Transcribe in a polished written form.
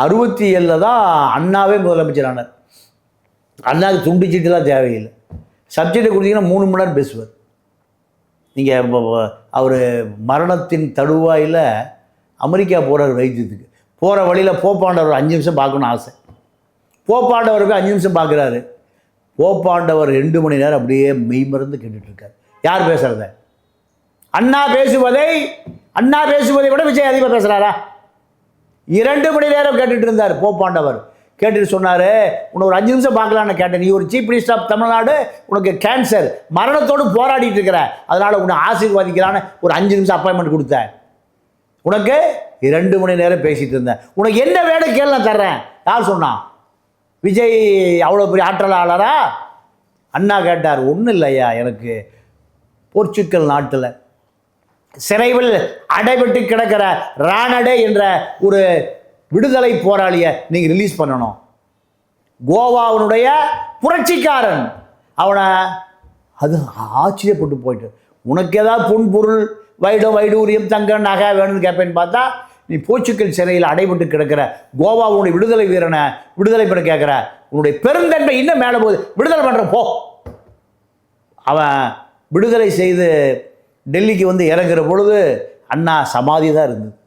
67 தான் அண்ணாவே முதலமைச்சரானார். அண்ணாவுக்கு துண்டு சீட்டுலாம் தேவையில்லை. சப்ஜெக்டை கொடுத்தீங்கன்னா 3 மணி நேரம் பேசுவார். நீங்கள் அவர் மரணத்தின் தடுவாயில் அமெரிக்கா போகிறார் வைத்தியத்துக்கு. போகிற வழியில் போப்பாண்டவர் 5 நிமிஷம் பார்க்கணும்னு ஆசை. போப்பாண்டவருக்கு 5 நிமிஷம் பார்க்குறாரு. போப்பாண்டவர் 2 மணி நேரம் அப்படியே மெய்மறந்து கேட்டுட்ருக்கார். யார் பேசுகிறத? அண்ணா பேசுவதை விட விஜய் அதிகமாக பேசுகிறாரா? 2 மணி நேரம் கேட்டுட்டு இருந்தார் போப்பாண்டவர். கேட்டுட்டு சொன்னார், உன்னை ஒரு 5 நிமிஷம் பார்க்கலான்னு கேட்டேன். நீ ஒரு சீஃப் மினிஸ்டர் ஆஃப் தமிழ்நாடு, உனக்கு கேன்சர், மரணத்தோடு போராடிட்டு இருக்கிற, அதனால் உன்னை ஆசீர்வாதிக்கலான்னு ஒரு 5 நிமிஷம் அப்பாயின்மெண்ட் கொடுத்தேன். உனக்கு 2 மணி நேரம் பேசிகிட்டு இருந்தேன். உனக்கு என்ன வேணும் கேள்வி நான் தர்றேன். யார் சொன்னான்? விஜய் அவ்வளோ பெரிய ஆற்றலாளரா? அண்ணா கேட்டார். ஒன்றும் இல்லையா, எனக்கு போர்ச்சுக்கல் நாட்டில் சிறைவில் அடைபட்டு கிடக்கிற ரானடே என்ற ஒரு விடுதலை போராளியை நீங்கள் ரிலீஸ் பண்ணணும். கோவாவினுடைய புரட்சிக்காரன் அவனை. அது ஆச்சரியப்பட்டு போயிட்டு, உனக்கு ஏதாவது பொன்பொருள் வைடூரியம் தங்க நகை வேணும்னு கேட்பேன்னு பார்த்தா, நீ போர்ச்சுக்கல் சிறையில் அடைபட்டு கிடக்கிற கோவாவுடைய விடுதலை வீரனை விடுதலை பண்ண கேட்குற. உன்னுடைய பெருந்தன்மை இன்னும் மேலே போகுது, விடுதலை பண்ணுற போ. அவன் விடுதலை செய்து டெல்லிக்கு வந்து இறங்குற பொழுது அண்ணா சமாதி தான் இருந்தது.